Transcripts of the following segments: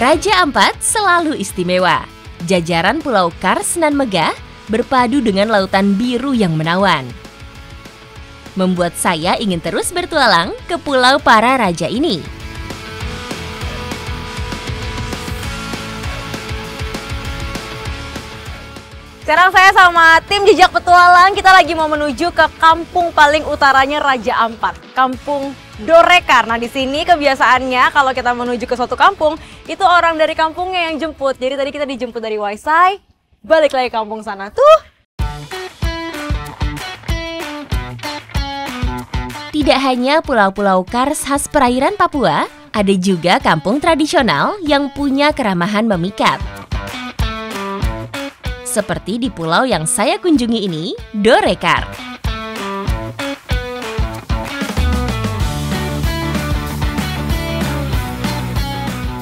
Raja Ampat selalu istimewa. Jajaran Pulau Kars nan megah berpadu dengan lautan biru yang menawan. Membuat saya ingin terus bertualang ke pulau para raja ini. Sekarang saya sama tim Jejak Petualang, kita lagi mau menuju ke kampung paling utaranya Raja Ampat, Kampung Dorekar. Nah, di sini kebiasaannya kalau kita menuju ke suatu kampung, itu orang dari kampungnya yang jemput. Jadi tadi kita dijemput dari Waisai, balik lagi kampung sana tuh. Tidak hanya pulau-pulau Kars khas perairan Papua, ada juga kampung tradisional yang punya keramahan memikat. Seperti di pulau yang saya kunjungi ini, Dorekar.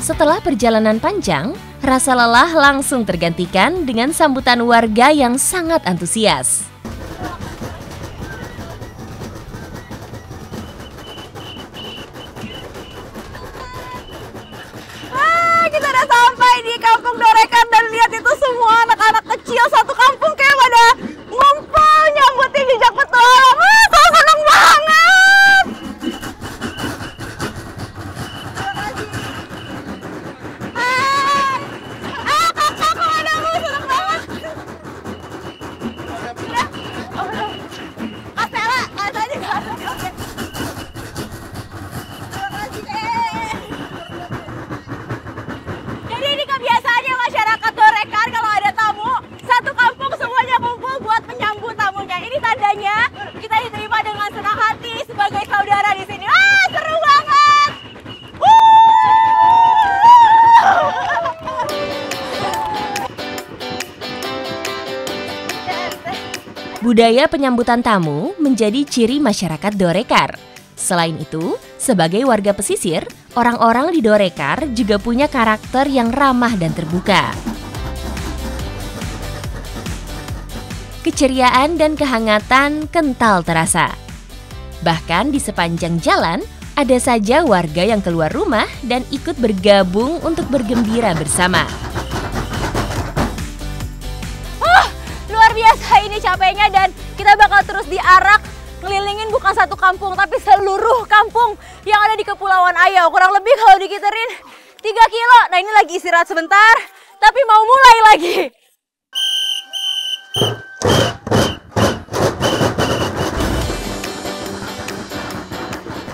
Setelah perjalanan panjang, rasa lelah langsung tergantikan dengan sambutan warga yang sangat antusias. Kita udah sampai di Kampung Dorekar dan lihat itu semua anak-anak kecil satu kampung kayak pada ngumpul nyambutin Jejak Petualang. So seneng banget. Kakak padamu seneng banget. Kak Stella, Kak Stella juga. Oke. Jadi ini kebiasaannya masyarakat Dorekar kalau ada tamu, satu kampung semuanya kumpul buat menyambut tamunya. Ini tandanya kita diterima dengan senang hati sebagai saudara di sini. Seru banget! Budaya penyambutan tamu menjadi ciri masyarakat Dorekar. Selain itu, sebagai warga pesisir, orang-orang di Dorekar juga punya karakter yang ramah dan terbuka. Keceriaan dan kehangatan kental terasa. Bahkan di sepanjang jalan, ada saja warga yang keluar rumah dan ikut bergabung untuk bergembira bersama. Luar biasa ini capeknya dan kita bakal terus diarak ngelilingin bukan satu kampung tapi seluruh kampung yang ada di Kepulauan Ayau. Kurang lebih kalau dikiterin 3 kilo. Nah, ini lagi istirahat sebentar tapi mau mulai lagi.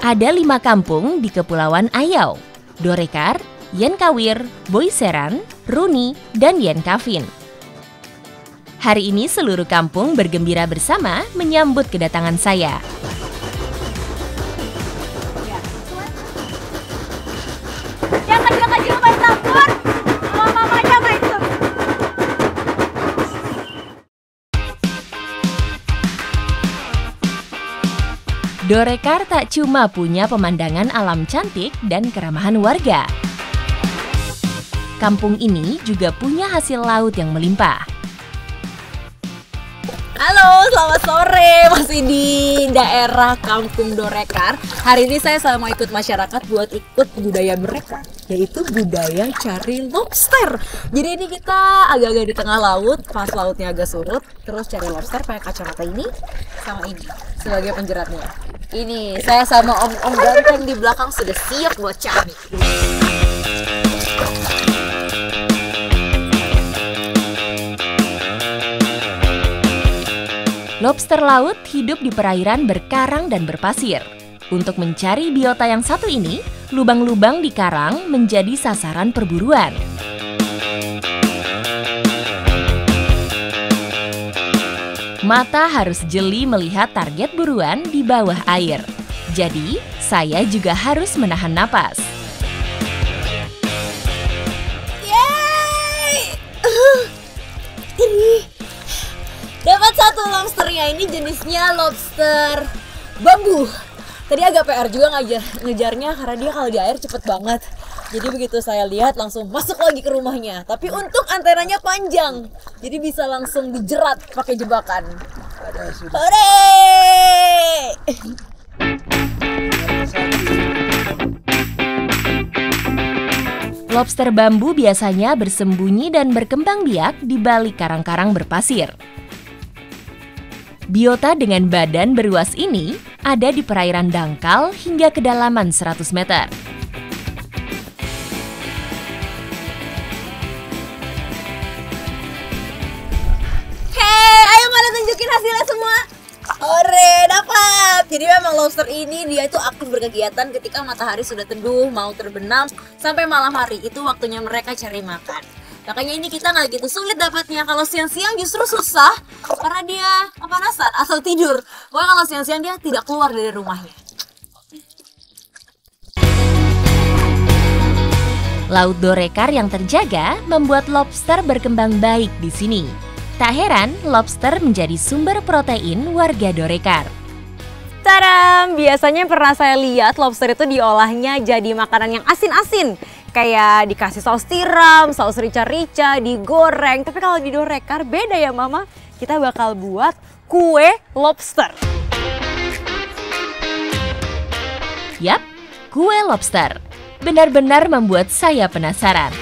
Ada 5 kampung di Kepulauan Ayau: Dorekar, Yenkawir, Boiseran, Runi, dan Yenkavin. Hari ini seluruh kampung bergembira bersama menyambut kedatangan saya. Yang kecil-kecil main campur, mama-mamanya main tuh. Dorekar tak cuma punya pemandangan alam cantik dan keramahan warga. Kampung ini juga punya hasil laut yang melimpah. Halo, selamat sore. Masih di daerah Kampung Dorekar. Hari ini saya sama ikut masyarakat buat ikut budaya mereka, yaitu budaya cari lobster. Jadi ini kita agak-agak di tengah laut, pas lautnya agak surut, terus cari lobster pakai kacamata ini sama ini sebagai penjeratnya. Ini saya sama om-om ganteng di belakang sudah siap buat cari. Lobster laut hidup di perairan berkarang dan berpasir. Untuk mencari biota yang satu ini, lubang-lubang di karang menjadi sasaran perburuan. Mata harus jeli melihat target buruan di bawah air. Jadi, saya juga harus menahan napas. Yeay! Ini dapat satu lobsternya, ini jenisnya lobster bambu. Tadi agak PR juga ngejarnya karena dia kalau di air cepet banget. Jadi begitu saya lihat langsung masuk lagi ke rumahnya. Tapi untuk antenanya panjang, jadi bisa langsung dijerat pakai jebakan. Hore! Lobster bambu biasanya bersembunyi dan berkembang biak di balik karang-karang berpasir. Biota dengan badan beruas ini ada di perairan dangkal hingga kedalaman 100 meter. Hei, ayo pada tunjukin hasilnya semua. Ore, dapat. Jadi memang lobster ini dia itu aktif berkegiatan ketika matahari sudah teduh, mau terbenam, sampai malam hari itu waktunya mereka cari makan. Makanya ini kita nggak gitu sulit dapatnya. Kalau siang-siang justru susah karena dia kepanasan atau tidur. Pokoknya kalau siang-siang dia tidak keluar dari rumahnya. Laut Dorekar yang terjaga membuat lobster berkembang baik di sini. Tak heran, lobster menjadi sumber protein warga Dorekar. Tadam! Biasanya pernah saya lihat lobster itu diolahnya jadi makanan yang asin-asin. Kayak dikasih saus tiram, saus rica-rica, digoreng. Tapi kalau di Dorekar beda ya Mama. Kita bakal buat kue lobster. Yap, kue lobster. Benar-benar membuat saya penasaran.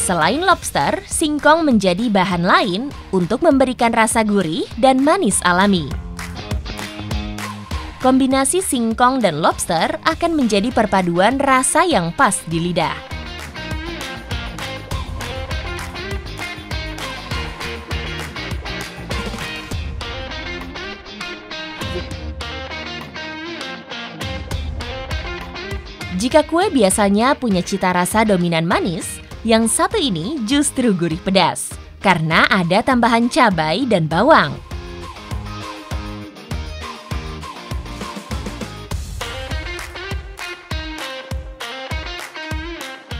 Selain lobster, singkong menjadi bahan lain untuk memberikan rasa gurih dan manis alami. Kombinasi singkong dan lobster akan menjadi perpaduan rasa yang pas di lidah. Jika kue biasanya punya cita rasa dominan manis, yang satu ini justru gurih pedas, karena ada tambahan cabai dan bawang.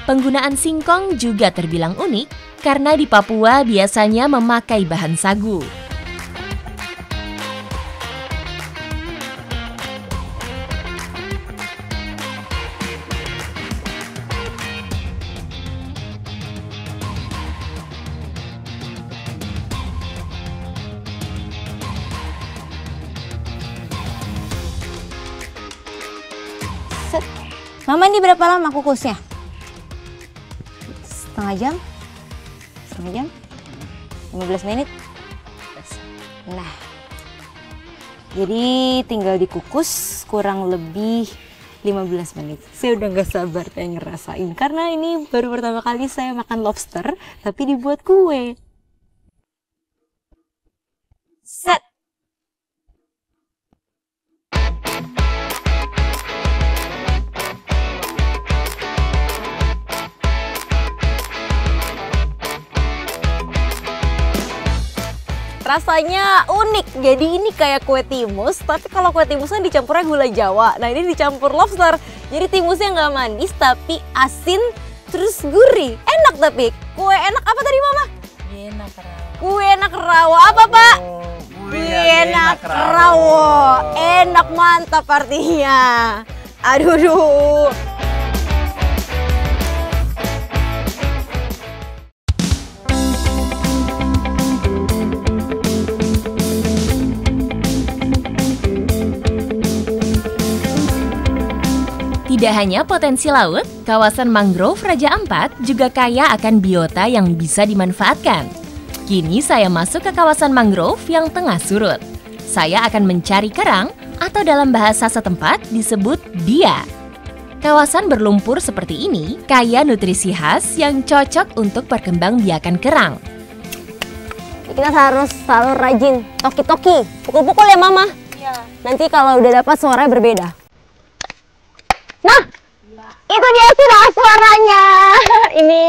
Penggunaan singkong juga terbilang unik, karena di Papua biasanya memakai bahan sagu. Mama, ini berapa lama kukusnya? Setengah jam? Setengah jam? 15 menit? Nah, jadi tinggal dikukus kurang lebih 15 menit. Saya udah gak sabar pengen ngerasain. Karena ini baru pertama kali saya makan lobster, tapi dibuat kue. Set! Rasanya unik, jadi ini kayak kue timus, tapi kalau kue timusnya dicampurnya gula Jawa. Nah ini dicampur lobster, jadi timusnya nggak manis tapi asin terus gurih. Enak tapi, kue enak apa tadi Mama? Enak rawo. Kue enak rawo, apa Pak? Kue enak rawo, enak mantap artinya. Aduh. Tidak hanya potensi laut, kawasan mangrove Raja Ampat juga kaya akan biota yang bisa dimanfaatkan. Kini saya masuk ke kawasan mangrove yang tengah surut. Saya akan mencari kerang atau dalam bahasa setempat disebut dia. Kawasan berlumpur seperti ini kaya nutrisi khas yang cocok untuk perkembangbiakan kerang. Kita harus selalu rajin toki-toki, pukul-pukul ya Mama. Iya. Nanti kalau udah dapat suaranya berbeda. Nah, itu dia sudah suaranya. Ini.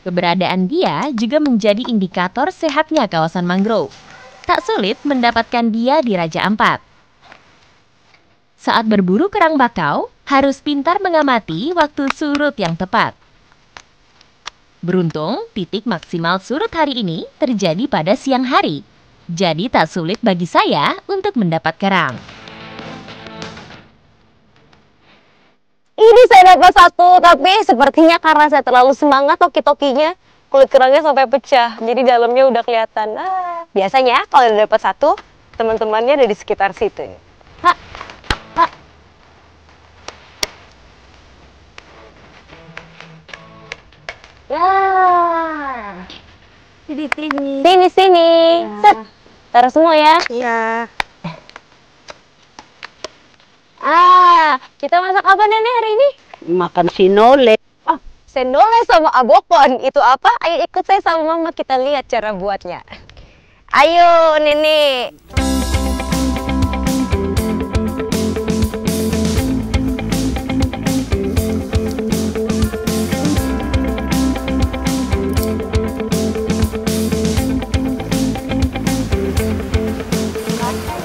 Keberadaan dia juga menjadi indikator sehatnya kawasan mangrove. Tak sulit mendapatkan dia di Raja Ampat. Saat berburu kerang bakau, harus pintar mengamati waktu surut yang tepat. Beruntung, titik maksimal surut hari ini terjadi pada siang hari. Jadi tak sulit bagi saya untuk mendapat kerang. Ini saya dapat satu, tapi sepertinya karena saya terlalu semangat toki-tokinya, kulit kerangnya sampai pecah. Jadi dalamnya udah kelihatan. Biasanya kalau udah dapat satu, teman-temannya ada di sekitar situ. Ya. Sini. Set. Taruh semua ya. Iya. Kita masak apa nenek hari ini? Makan sinole. Sendolnya sama abokon. Itu apa? Ayo ikut saya sama mama, kita lihat cara buatnya. Ayo nenek.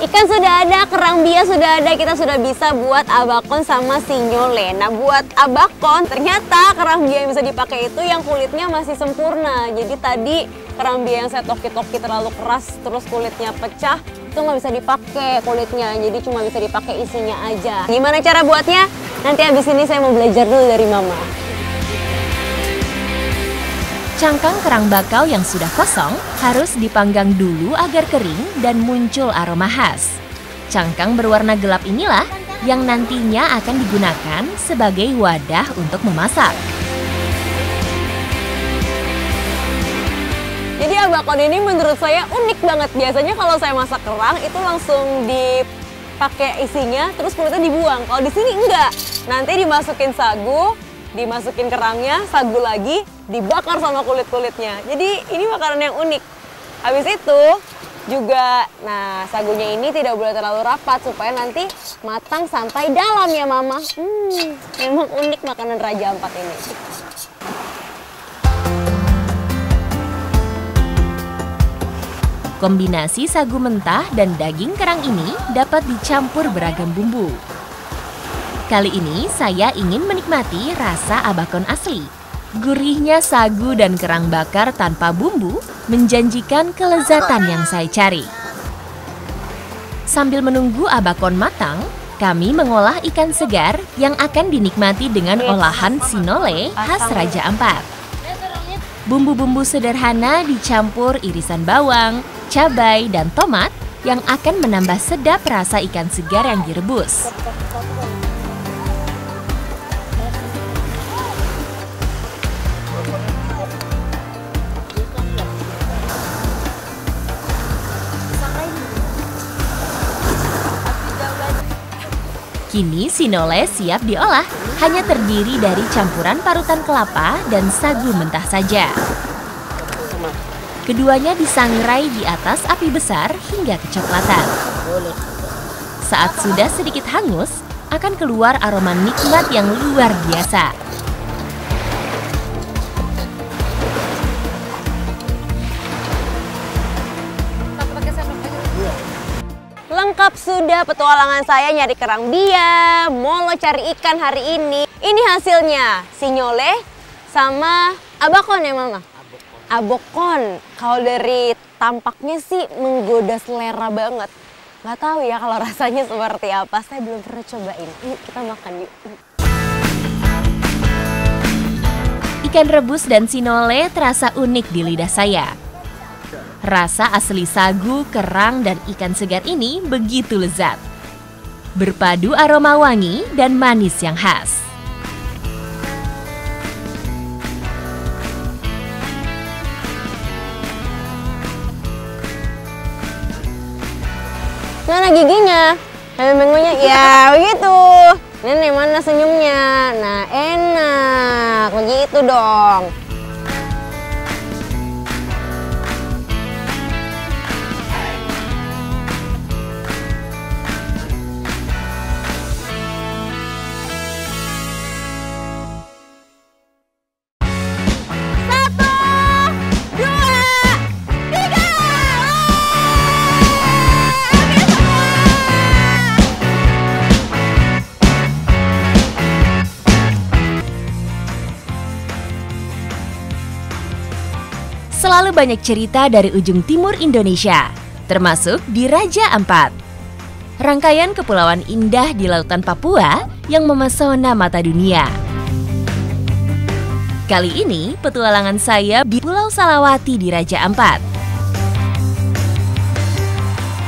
Ikan sudah ada, kerang bias sudah ada, kita sudah bisa buat abakon sama sinole. Nah, buat abakon ternyata kerang bias yang bisa dipakai itu yang kulitnya masih sempurna. Jadi tadi kerang bias yang saya toki-toki terlalu keras terus kulitnya pecah, itu nggak bisa dipakai kulitnya. Jadi cuma bisa dipakai isinya aja. Gimana cara buatnya? Nanti habis ini saya mau belajar dulu dari mama. Cangkang kerang bakau yang sudah kosong harus dipanggang dulu agar kering dan muncul aroma khas. Cangkang berwarna gelap inilah yang nantinya akan digunakan sebagai wadah untuk memasak. Jadi abakon ini menurut saya unik banget. Biasanya kalau saya masak kerang itu langsung dipakai isinya terus kulitnya dibuang. Kalau di sini enggak. Nanti dimasukin sagu, dimasukin kerangnya, sagu lagi, dibakar sama kulit-kulitnya. Jadi ini makanan yang unik. Habis itu juga, nah sagunya ini tidak boleh terlalu rapat supaya nanti matang sampai dalam ya mama. Memang unik makanan Raja Ampat ini. Kombinasi sagu mentah dan daging kerang ini dapat dicampur beragam bumbu. Kali ini saya ingin menikmati rasa abakon asli. Gurihnya sagu dan kerang bakar tanpa bumbu menjanjikan kelezatan yang saya cari. Sambil menunggu abakon matang, kami mengolah ikan segar yang akan dinikmati dengan olahan sinole khas Raja Ampat. Bumbu-bumbu sederhana dicampur irisan bawang, cabai, dan tomat yang akan menambah sedap rasa ikan segar yang direbus. Kini sinole siap diolah, hanya terdiri dari campuran parutan kelapa dan sagu mentah saja. Keduanya disangrai di atas api besar hingga kecoklatan. Saat sudah sedikit hangus, akan keluar aroma nikmat yang luar biasa. Lengkap sudah petualangan saya nyari kerang bia, molo cari ikan hari ini. Ini hasilnya, sinole sama abakon ya mama? Abokon. Kalau dari tampaknya sih menggoda selera banget. Nggak tahu ya kalau rasanya seperti apa, saya belum pernah cobain. Yuk kita makan yuk. Ikan rebus dan sinole terasa unik di lidah saya. Rasa asli sagu, kerang, dan ikan segar ini begitu lezat. Berpadu aroma wangi dan manis yang khas. Mana giginya? Bengongnya ya begitu. Nenek mana senyumnya? Nah enak, begitu dong. Selalu banyak cerita dari ujung timur Indonesia, termasuk di Raja Ampat. Rangkaian kepulauan indah di lautan Papua yang memesona mata dunia. Kali ini petualangan saya di Pulau Salawati di Raja Ampat.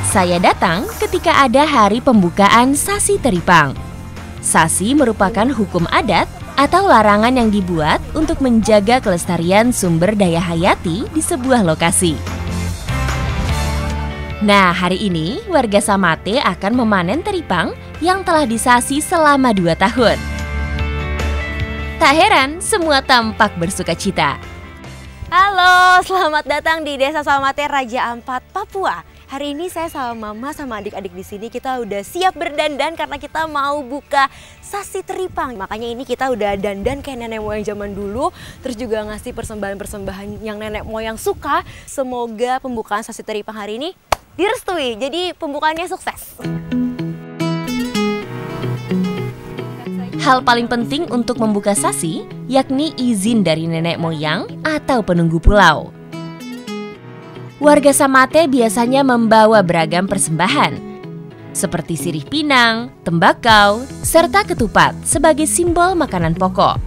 Saya datang ketika ada hari pembukaan Sasi Teripang. Sasi merupakan hukum adat atau larangan yang dibuat untuk menjaga kelestarian sumber daya hayati di sebuah lokasi. Nah, hari ini warga Samate akan memanen teripang yang telah disasi selama 2 tahun. Tak heran, semua tampak bersukacita. Halo, selamat datang di Desa Samate, Raja Ampat, Papua. Hari ini saya sama Mama sama adik-adik di sini kita udah siap berdandan karena kita mau buka sasi teripang. Makanya ini kita udah dandan kayak nenek moyang zaman dulu, terus juga ngasih persembahan-persembahan yang nenek moyang suka. Semoga pembukaan sasi teripang hari ini direstui. Jadi pembukaannya sukses. Hal paling penting untuk membuka sasi yakni izin dari nenek moyang atau penunggu pulau. Warga Samate biasanya membawa beragam persembahan, seperti sirih pinang, tembakau, serta ketupat sebagai simbol makanan pokok.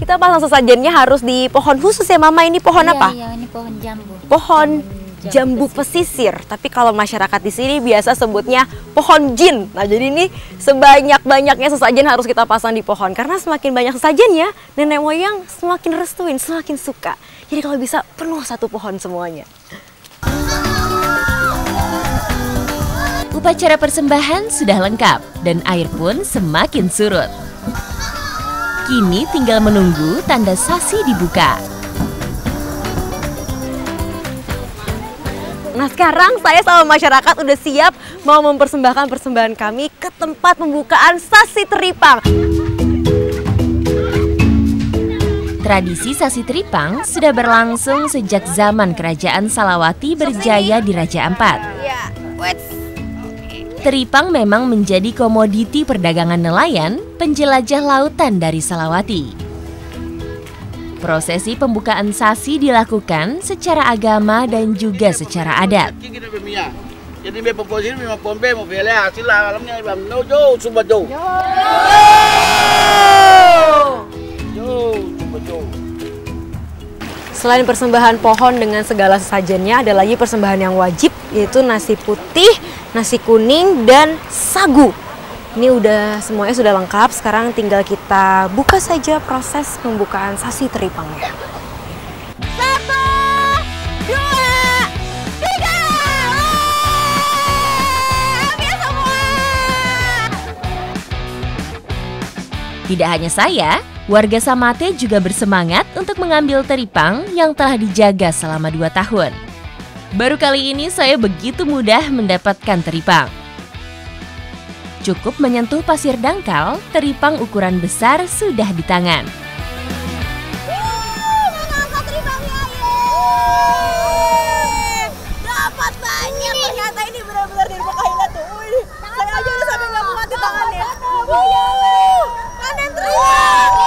Kita pasang sesajennya harus di pohon khusus ya Mama, ini pohon apa? Iya, ini pohon jambu. Pohon jambu pesisir, tapi kalau masyarakat di sini biasa sebutnya pohon jin. Nah, jadi ini sebanyak-banyaknya sesajen harus kita pasang di pohon karena semakin banyak sesajennya, nenek moyang semakin restuin, semakin suka. Jadi kalau bisa penuh satu pohon semuanya. Upacara persembahan sudah lengkap dan air pun semakin surut. Kini tinggal menunggu tanda sasi dibuka. Nah, sekarang saya sama masyarakat udah siap mau mempersembahkan persembahan kami ke tempat pembukaan sasi teripang. Tradisi sasi teripang sudah berlangsung sejak zaman Kerajaan Salawati berjaya di Raja Ampat. Ya, Teripang memang menjadi komoditi perdagangan nelayan penjelajah lautan dari Salawati. Prosesi pembukaan sasi dilakukan secara agama dan juga secara adat. Selain persembahan pohon dengan segala sesajennya, ada lagi persembahan yang wajib, yaitu nasi putih, nasi kuning, dan sagu. Ini udah semuanya sudah lengkap, sekarang tinggal kita buka saja proses pembukaan sasi teripangnya. 1, 2, 3, ambil semua! Tidak hanya saya, warga Samate juga bersemangat untuk mengambil teripang yang telah dijaga selama 2 tahun. Baru kali ini saya begitu mudah mendapatkan teripang. Cukup menyentuh pasir dangkal, teripang ukuran besar sudah di tangan. Dapat banyak, ternyata ini benar-benar dari Makaila tuh. Saya aja udah sampai nggak muat di tangannya. Panen teripang!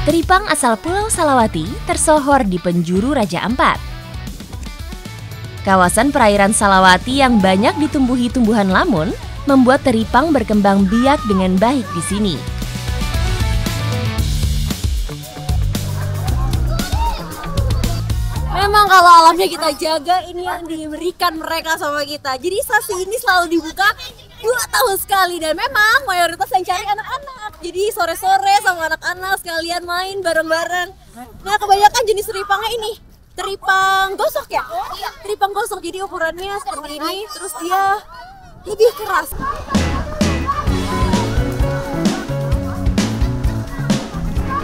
Teripang asal Pulau Salawati tersohor di penjuru Raja Ampat. Kawasan perairan Salawati yang banyak ditumbuhi tumbuhan lamun membuat teripang berkembang biak dengan baik di sini. Memang kalau alamnya kita jaga, ini yang diberikan mereka sama kita. Jadi sasi ini selalu dibuka 2 tahun sekali dan memang mayoritas yang cari anak-anak. Jadi sore-sore sama anak-anak sekalian main bareng-bareng. Nah, kebanyakan jenis teripangnya ini teripang gosok ya? Teripang gosok, jadi ukurannya seperti ini, terus dia lebih keras.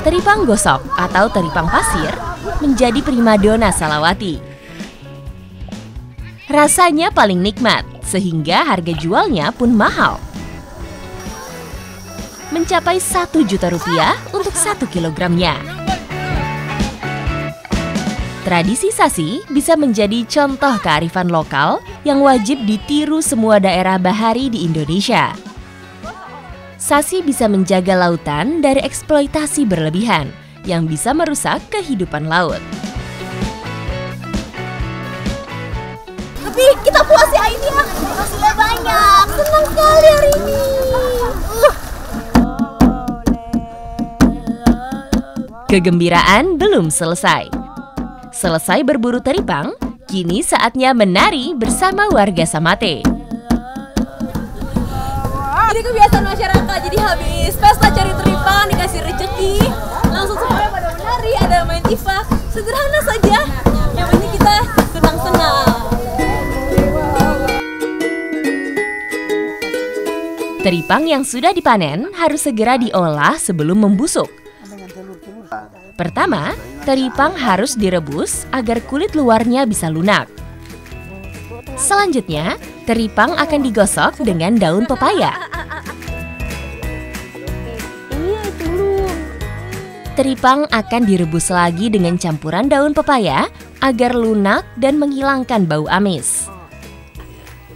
Teripang gosok atau teripang pasir menjadi primadona Salawati. Rasanya paling nikmat, sehingga harga jualnya pun mahal. Mencapai Rp1.000.000 untuk 1 kilogramnya. Tradisi sasi bisa menjadi contoh kearifan lokal yang wajib ditiru semua daerah bahari di Indonesia. Sasi bisa menjaga lautan dari eksploitasi berlebihan yang bisa merusak kehidupan laut. Tapi kita puas ya ini ya, hasilnya banyak. Senang sekali hari ini. Kegembiraan belum selesai. Selesai berburu teripang, kini saatnya menari bersama warga Samate. Jadi kebiasaan masyarakat, jadi habis pesta cari teripang, dikasih rezeki, langsung semuanya pada menari, ada main tifak. Sederhana saja, yang penting kita senang-senang. Teripang yang sudah dipanen harus segera diolah sebelum membusuk. Pertama, teripang harus direbus agar kulit luarnya bisa lunak. Selanjutnya, teripang akan digosok dengan daun pepaya. Teripang akan direbus lagi dengan campuran daun pepaya agar lunak dan menghilangkan bau amis.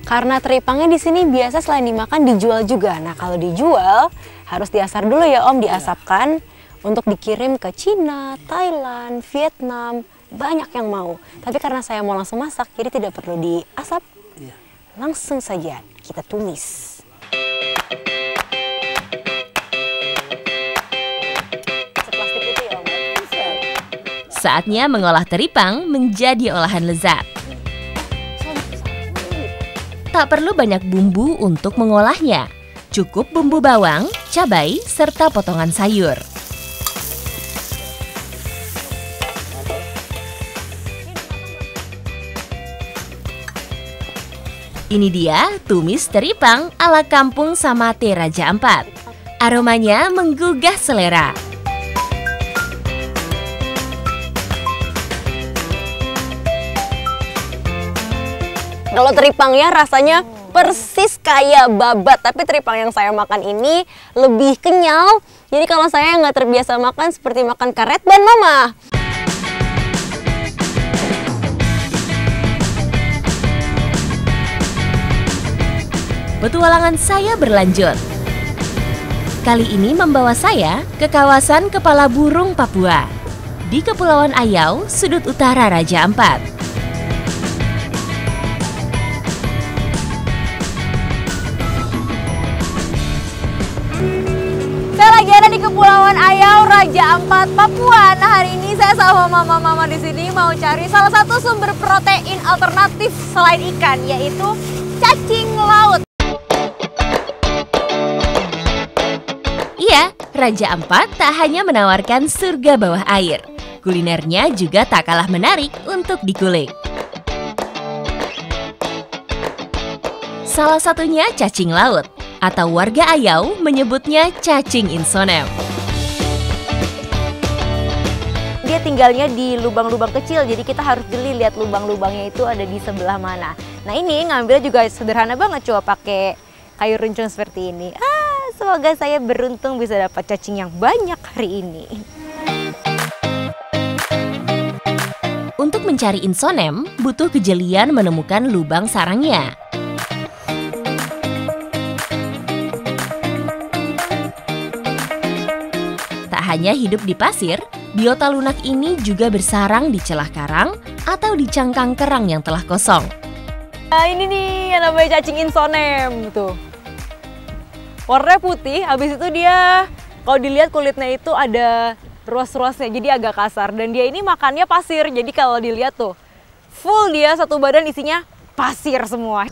Karena teripangnya di sini biasa selain dimakan dijual juga. Nah, kalau dijual harus diasar dulu ya Om, diasapkan untuk dikirim ke Cina, Thailand, Vietnam. Banyak yang mau. Tapi karena saya mau langsung masak, jadi tidak perlu diasap. Langsung saja kita tumis. Saatnya mengolah teripang menjadi olahan lezat. Tak perlu banyak bumbu untuk mengolahnya. Cukup bumbu bawang, cabai, serta potongan sayur. Ini dia tumis teripang ala kampung Samate Raja Ampat. Aromanya menggugah selera. Kalau teripangnya rasanya persis kayak babat, tapi teripang yang saya makan ini lebih kenyal. Jadi kalau saya nggak terbiasa makan seperti makan karet ban mama. Petualangan saya berlanjut. Kali ini membawa saya ke kawasan Kepala Burung Papua di Kepulauan Ayau, sudut utara Raja Ampat. Saya lagi ada di Kepulauan Ayau, Raja Ampat, Papua. Nah, hari ini saya sama mama-mama di sini mau cari salah satu sumber protein alternatif selain ikan, yaitu cacing laut. Iya, Raja Ampat tak hanya menawarkan surga bawah air. Kulinernya juga tak kalah menarik untuk dikulik. Salah satunya cacing laut, atau warga Ayau menyebutnya cacing insonem. Dia tinggalnya di lubang-lubang kecil, jadi kita harus jeli lihat lubang-lubangnya itu ada di sebelah mana. Nah, ini ngambilnya juga sederhana banget, coba pakai kayu runcung seperti ini. Semoga saya beruntung bisa dapat cacing yang banyak hari ini. Untuk mencari insonem, butuh kejelian menemukan lubang sarangnya. Tak hanya hidup di pasir, biota lunak ini juga bersarang di celah karang atau di cangkang kerang yang telah kosong. Nah, ini nih yang namanya cacing insonem tuh. Warnanya putih, habis itu dia kalau dilihat kulitnya itu ada ruas-ruasnya, jadi agak kasar. Dan dia ini makannya pasir, jadi kalau dilihat tuh full dia satu badan isinya pasir semua.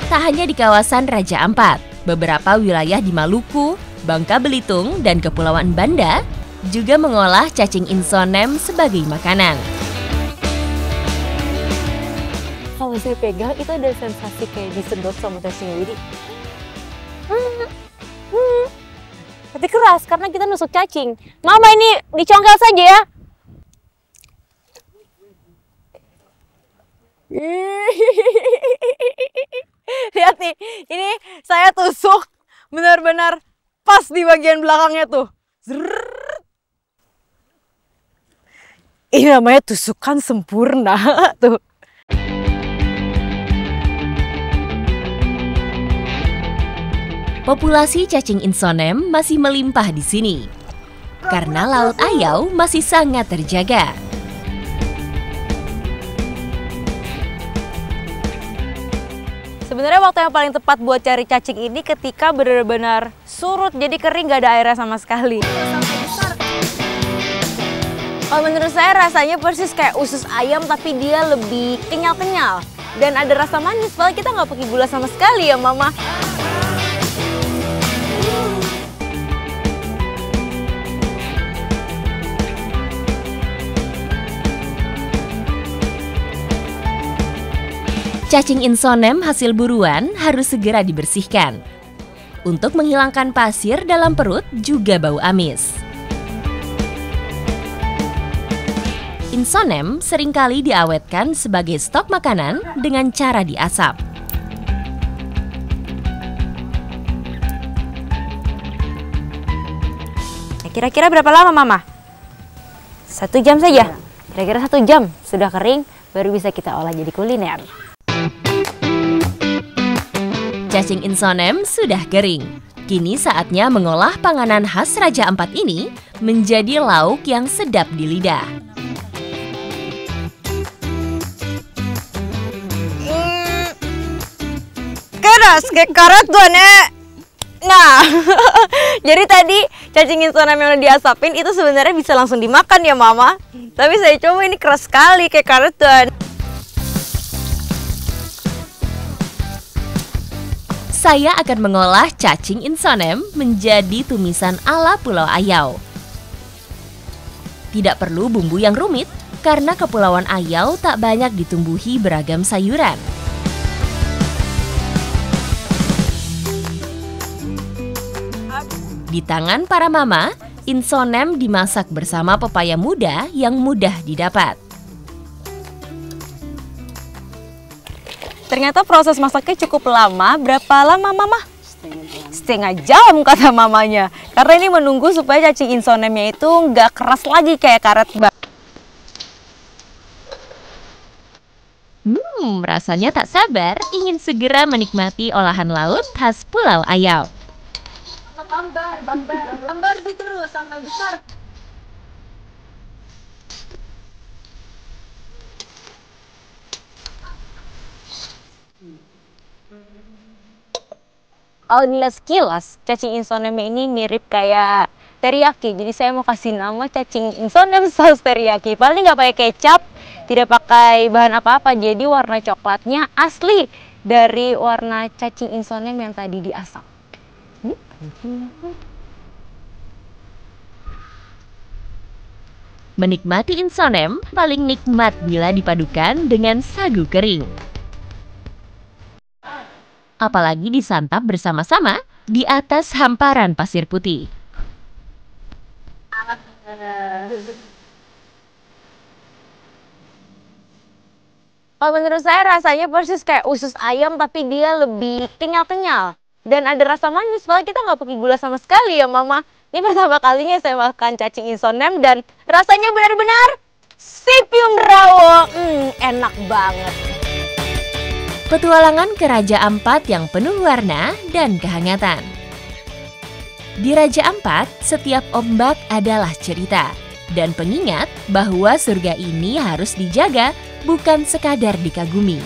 Tak hanya di kawasan Raja Ampat, beberapa wilayah di Maluku, Bangka Belitung, dan Kepulauan Banda juga mengolah cacing insonem sebagai makanan. Kalau saya pegang itu ada sensasi kayak disedot sama cacing jadi tapi keras karena kita nusuk cacing. Mama, ini dicongkel saja ya. Lihat nih, ini saya tusuk benar-benar pas di bagian belakangnya tuh. Zrrr. Ini namanya tusukan sempurna tuh. Populasi cacing insonem masih melimpah di sini karena Laut Ayau masih sangat terjaga. Sebenarnya waktu yang paling tepat buat cari cacing ini ketika benar-benar surut, jadi kering, gak ada airnya sama sekali. Kalau menurut saya rasanya persis kayak usus ayam, tapi dia lebih kenyal-kenyal. Dan ada rasa manis, padahal kita nggak pakai gula sama sekali ya Mama. Cacing insonem hasil buruan harus segera dibersihkan. Untuk menghilangkan pasir dalam perut juga bau amis. Insonem seringkali diawetkan sebagai stok makanan dengan cara diasap. Kira-kira berapa lama Mama? 1 jam saja. Kira-kira 1 jam sudah kering, baru bisa kita olah jadi kuliner. Cacing insonem sudah kering. Kini saatnya mengolah panganan khas Raja Ampat ini menjadi lauk yang sedap di lidah. Keras kayak karet tuh, Nek. Nah, jadi tadi cacing insonem yang udah diasapin itu sebenarnya bisa langsung dimakan ya Mama. Tapi saya coba ini keras sekali kayak karet tuh. Saya akan mengolah cacing insonem menjadi tumisan ala Pulau Ayau. Tidak perlu bumbu yang rumit, karena Kepulauan Ayau tak banyak ditumbuhi beragam sayuran. Di tangan para mama, insonem dimasak bersama pepaya muda yang mudah didapat. Ternyata proses masaknya cukup lama. Berapa lama Mama? Setengah jam kata mamanya. Karena ini menunggu supaya cacing insonemnya itu nggak keras lagi kayak karet. Rasanya tak sabar ingin segera menikmati olahan laut khas Pulau Ayau. Ambar terus sampai besar. Kalau dilihat sekilas, cacing insonemnya ini mirip kayak teriyaki. Jadi saya mau kasih nama cacing insonem saus teriyaki. Paling nggak pakai kecap, tidak pakai bahan apa-apa. Jadi warna coklatnya asli dari warna cacing insonem yang tadi diasap. Menikmati insonem paling nikmat bila dipadukan dengan sagu kering. Apalagi disantap bersama-sama di atas hamparan pasir putih. Kalau menurut saya rasanya persis kayak usus ayam, tapi dia lebih kenyal-kenyal. Dan ada rasa manis, padahal kita nggak pakai gula sama sekali ya Mama. Ini pertama kalinya saya makan cacing insonem dan rasanya benar-benar sipium rawo. Enak banget. Petualangan ke Raja Ampat yang penuh warna dan kehangatan. Di Raja Ampat, setiap ombak adalah cerita dan pengingat bahwa surga ini harus dijaga, bukan sekadar dikagumi.